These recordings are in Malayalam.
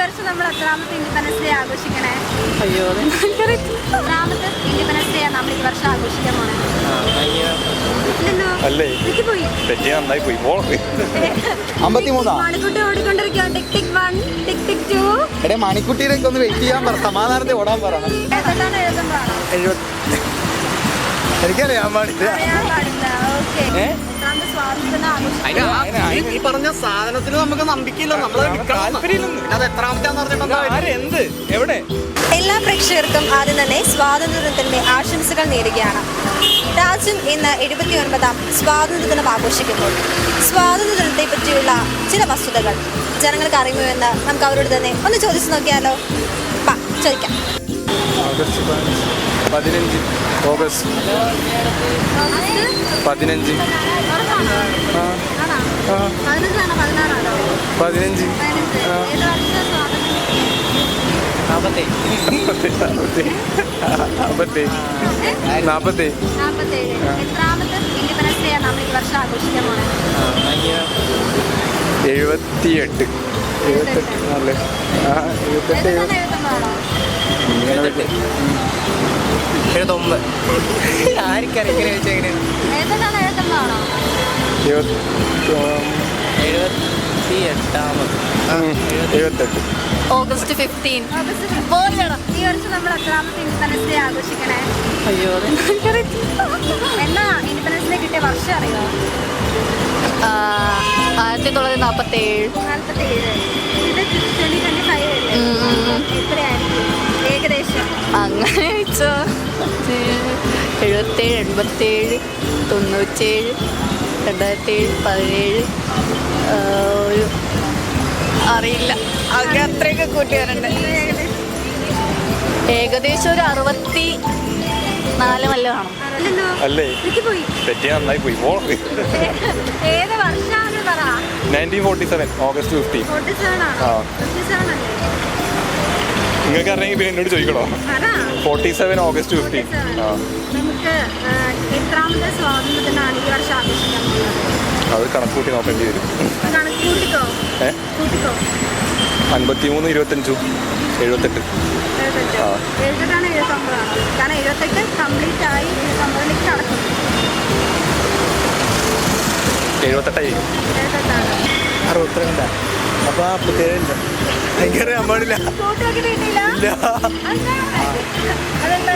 വർഷം നമ്മൾ എത്രാമത്തെ ഇൻഡിപെൻഡൻസ് ഡേ ആഘോഷിക്കണേ? അയ്യോ എത്രാമത്തെ ഇൻഡിപെൻഡൻസ് ഡേ നമ്മൾ ഈ വർഷം ആഘോഷിക്കാൻ പോണേ? മണിക്കുട്ടി ഓടിക്കൊണ്ടിരിക്കുക. ടിക് ടിക് 1 ടിക് ടിക് 2. എടേ മണിക്കുട്ടിയിലേക്ക് ഒന്ന് വെയിറ്റ് ചെയ്യാൻ പറ, സമാധാനത്തെ ഓടാൻ പറയണം. ഏതാണ് എഴുതുമ്പോഴാണോ? എനിക്കറിയാൻ പാടില്ല. അറിയാൻ പാടില്ല. ഓക്കെ. എത്രാമത്തെ സ്വാതന്ത്ര്യം ആഘോഷിക്കും? ഈ പറഞ്ഞ സാധനത്തിന് നമുക്ക് നമ്പിക്കില്ല. നമ്മള് അത് എത്രാമത്തെയാന്ന് പറഞ്ഞിട്ട് എവിടെ? എല്ലാ പ്രേക്ഷകർക്കും ആദ്യം തന്നെ സ്വാതന്ത്ര്യദിനത്തിന്റെ ആശംസകൾ നേരുകയാണ്. രാജ്യം ഇന്ന് 79ാം സ്വാതന്ത്ര്യദിനം ആഘോഷിക്കുമ്പോൾ സ്വാതന്ത്ര്യദിനത്തെ പറ്റിയുള്ള ചില വസ്തുതകൾ ജനങ്ങൾക്ക് അറിയുമെന്ന് നമുക്ക് അവരോട് തന്നെ ഒന്ന് ചോദിച്ചു നോക്കിയാലോ? ചോദിക്കാം. ഓഗസ്റ്റ് 15. ഓഗസ്റ്റ് 15. 15. 47 എത്രാമത്തെ ഇൻഡിപെൻഡൻസ് ഡേ ആണ് നമ്മൾ ഈ വർഷം ആഘോഷിക്കാൻ പോണേ? 78. 78 അല്ലേ? 78. 79. ആർക്കറിയാം ഇങ്ങനെ ചോദിച്ചാൽ എങ്ങനെയാണ്? 78. ഓഗസ്റ്റ് 15. ഈ വർഷം നമ്മൾ എത്രാമത്തെ ഇൻഡിപെൻഡൻസ് ഡേ ആഘോഷിക്കണേ? അയ്യോ എന്നാ ഇൻഡിപെൻഡൻസ് ഡേ കിട്ടിയ വർഷം അറിയോ? 1947. 47. ഇത് 2025 അല്ലേ? എത്രയായിരിക്കും ഏകദേശം? അങ്ങനെ വെച്ചോ 77, 87, 97, 2007, 17. ഒരു അറിയില്ല, അങ്ങനെ അത്രയൊക്കെ കൂട്ടി വരണ്ടേ. ഏകദേശം ഒരു 64 വല്ല കാണും. അല്ലേ? നന്നായി പോയി. ഏത് വർഷമാണെന്ന് പറ. 1947 ഓഗസ്റ്റ് 15. 47 ആണോ? 47 അല്ലേ? നിങ്ങൾക്ക് അറിയാമെങ്കിൽ പിന്നെ എന്നോട് ചോദിക്കണോ? 47 ഓഗസ്റ്റ് 15. നമുക്ക് എത്രാമത്തെ സ്വാതന്ത്ര്യത്തിനാണ് ഈ വർഷം ആഘോഷിക്കാൻ പോകുന്നത്? അത് കണക്കൂട്ടി നോക്കേണ്ടി വരും. കണക്ക് കൂട്ടിക്കോ. 53, 25, 78. 78 79 ആണോ? കാരണം 78 കംപ്ലീറ്റ് ആയി 79ലേക്ക് കടക്കും. 78 62. അപ്പൊ 47. എനിക്കറിയാൻ പാടില്ല.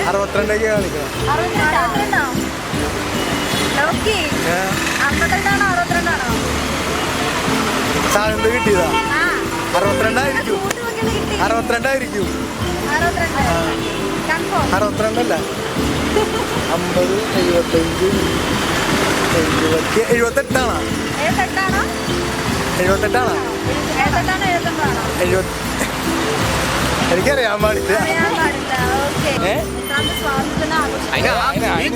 62 കാണിക്കണം. 62 സാധനം കിട്ടിയതാ? 62 ആയിരിക്കും. 62 ആയിരിക്കും. 62 അല്ല. 50, 75, 78 ആണോ? 78 ആണോ? എനിക്കറിയാൻ പാടില്ല.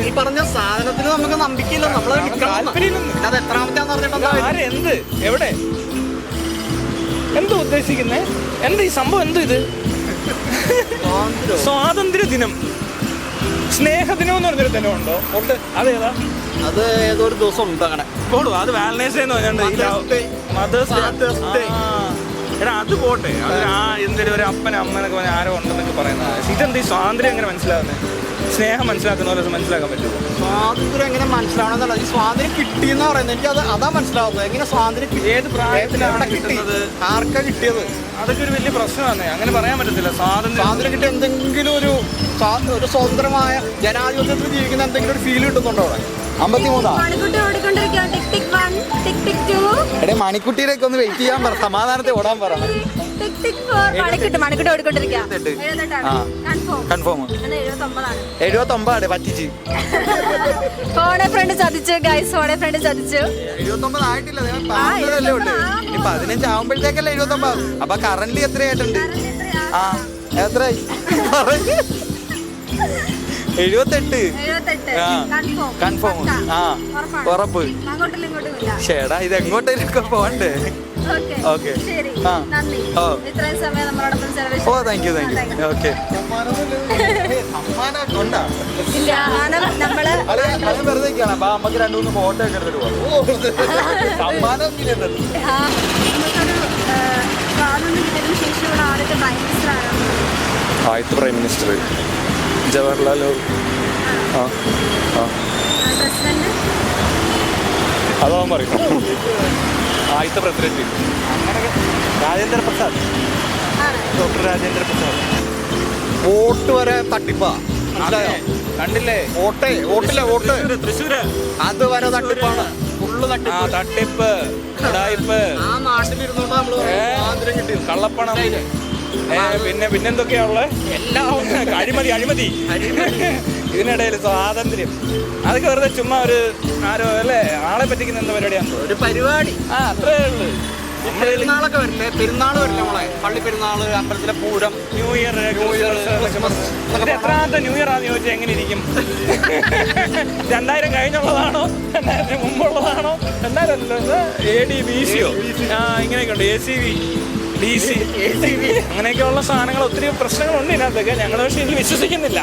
ഈ പറഞ്ഞ സാധനത്തിന് നമുക്ക് നമ്പിക്കില്ല. നമ്മള് അത് എത്രാമത്തെയാന്ന് പറഞ്ഞിട്ട് എവിടെ എന്തോ ഉദ്ദേശിക്കുന്നേ? എന്താ ഈ സംഭവം? എന്തോ ഇത്? സ്വാതന്ത്ര്യ ദിനം, സ്നേഹദിനം എന്ന് പറഞ്ഞൊരു ദിനം ഉണ്ടോ? ഉണ്ട്. അതേതാ? അത് ഏതോ ഒരു ദിവസം ഉണ്ട് അങ്ങനെ. അത് വാലന്റൈൻസ് ഡേ എന്ന് പറഞ്ഞിട്ടുണ്ട്. Mother's day. എടാ അത് പോട്ടെ. അത് എന്തെങ്കിലും ഒരു അപ്പനെ അമ്മനൊക്കെ പറഞ്ഞാൽ ആരോ ഉണ്ടെന്നൊക്കെ പറയുന്നത്. ഇതെന്ത് ഈ സ്വാതന്ത്ര്യം എങ്ങനെ മനസ്സിലാകുന്നത്? സ്നേഹം മനസ്സിലാക്കുന്ന പോലെ മനസ്സിലാക്കാൻ പറ്റുമോ? സ്വാതന്ത്ര്യം എങ്ങനെ മനസ്സിലാവണമെന്നല്ല, ഈ സ്വാതന്ത്ര്യം കിട്ടിയെന്ന് പറയുന്നത്. എനിക്ക് അതാ മനസ്സിലാവുന്നത്. എങ്ങനെ സ്വാതന്ത്ര്യം ഏത് പ്രായത്തിലാണ് കിട്ടുന്നത്? ആർക്കാ കിട്ടിയത്? അതൊക്കെ ഒരു വലിയ പ്രശ്നമാണ്. അങ്ങനെ പറയാൻ പറ്റത്തില്ല. സ്വാതന്ത്ര്യം കിട്ടിയ എന്തെങ്കിലും ഒരു സ്വതന്ത്രമായ ജനാധിപത്യത്തിൽ ജീവിക്കുന്ന എന്തെങ്കിലും ഒരു ഫീൽ കിട്ടുന്നുണ്ടോ അവിടെ? 53. മണിക്കുട്ടി ഓടിക്കൊണ്ടിരിക്കുക. ടിക് ടിക് 1 ടിക് ടിക് 2. എടേ മണിക്കുട്ടിയിലേക്ക് ഒന്ന് വെയിറ്റ് ചെയ്യാൻ പറ, സമാധാനത്തെ ഓടാൻ പറയണം. ടിക് ടിക് 4. മണിക്കുട്ടി ഓടിക്കൊണ്ടിരിക്കുക. 78. കൺഫേം. 79 പറ്റിച്ച്. ഫോണെ ഫ്രണ്ട് ചതിച്ചു ഗൈസ്. ഫോണെ ഫ്രണ്ട് ചതിച്ചു. 79 ആയിട്ടില്ല. 15 ഉണ്ട്. ഇനി 15 ആവുമ്പോഴത്തേക്കല്ലേ 79. അപ്പൊ കറന്റ് എത്രയായിട്ടുണ്ട്? എത്രയായി? 78. കൺഫേം. ഉറപ്പ്. ചേടാ ഇത് എങ്ങോട്ടേലൊക്കെ പോകണ്ടേ? Okay. Oh thank you. Okay. വെറുതെ അപ്പൊ നമുക്ക് 2-3 ഫോട്ടോ ഒക്കെ എടുത്തിട്ട് പോവാം. സമ്മാനം സ്വാതന്ത്ര്യം കിട്ടിയതിനു ശേഷമുള്ള ആദ്യത്തെ പ്രൈം മിനിസ്റ്റർ ജവഹർലാൽ നെഹ്റു. ആ ആ പ്രസിഡന്റ് അതാവും പറയും. ആദ്യത്തെ പ്രസിഡന്റ് രാജേന്ദ്ര പ്രസാദ്, ആണ്. ഡോക്ടർ രാജേന്ദ്ര പ്രസാദ്. വോട്ട് വരെ തട്ടിപ്പാ, മനസ്സിലായോ? കണ്ടില്ലേ? വോട്ട് തൃശ്ശൂര് അത് വരെ തട്ടിപ്പാണ്, ഫുള്ള് ആ തട്ടിപ്പ്. തട്ടിപ്പ് ഉടായിപ്പ് ആ നാട്ടിലിരുന്നോണ്ട് നമ്മള് സ്വാതന്ത്ര്യം കിട്ടിയത്. കള്ളപ്പണം പിന്നെന്തൊക്കെയാ ഉള്ളത്? എല്ലാം അഴിമതി ഇതിനിടയിൽ സ്വാതന്ത്ര്യം അതൊക്കെ വെറുതെ ചുമ്മാ ഒരു ആരോ അല്ലേ ആളെ പറ്റിക്കുന്ന എന്താ പരിപാടിയാണ്? ഒരു പരിപാടി. ആ അത്രേ ഉള്ളു. പെരുന്നാളൊക്കെ വരില്ലേ? പെരുന്നാൾ വരില്ല നമ്മളെ, പള്ളി പെരുന്നാള്, അമ്പലത്തിലെ പൂരം, ന്യൂ ഇയർ ക്രിസ്മസ്. ഇത് എത്രാമത്തെ ന്യൂ ഇയർ ആണെന്ന് ചോദിച്ചാൽ എങ്ങനെ ഇരിക്കും? 2000 കഴിഞ്ഞുള്ളതാണോ, 2000 മുമ്പുള്ളതാണോ, 2000 AD BCയോ ഇങ്ങനെയൊക്കെ ഉണ്ട്. ACV DC അങ്ങനെയൊക്കെയുള്ള സാധനങ്ങൾ ഒത്തിരി പ്രശ്നങ്ങളുണ്ട് ഇതിനകത്തൊക്കെ. ഞങ്ങൾ പക്ഷേ ഇതിൽ വിശ്വസിക്കുന്നില്ല.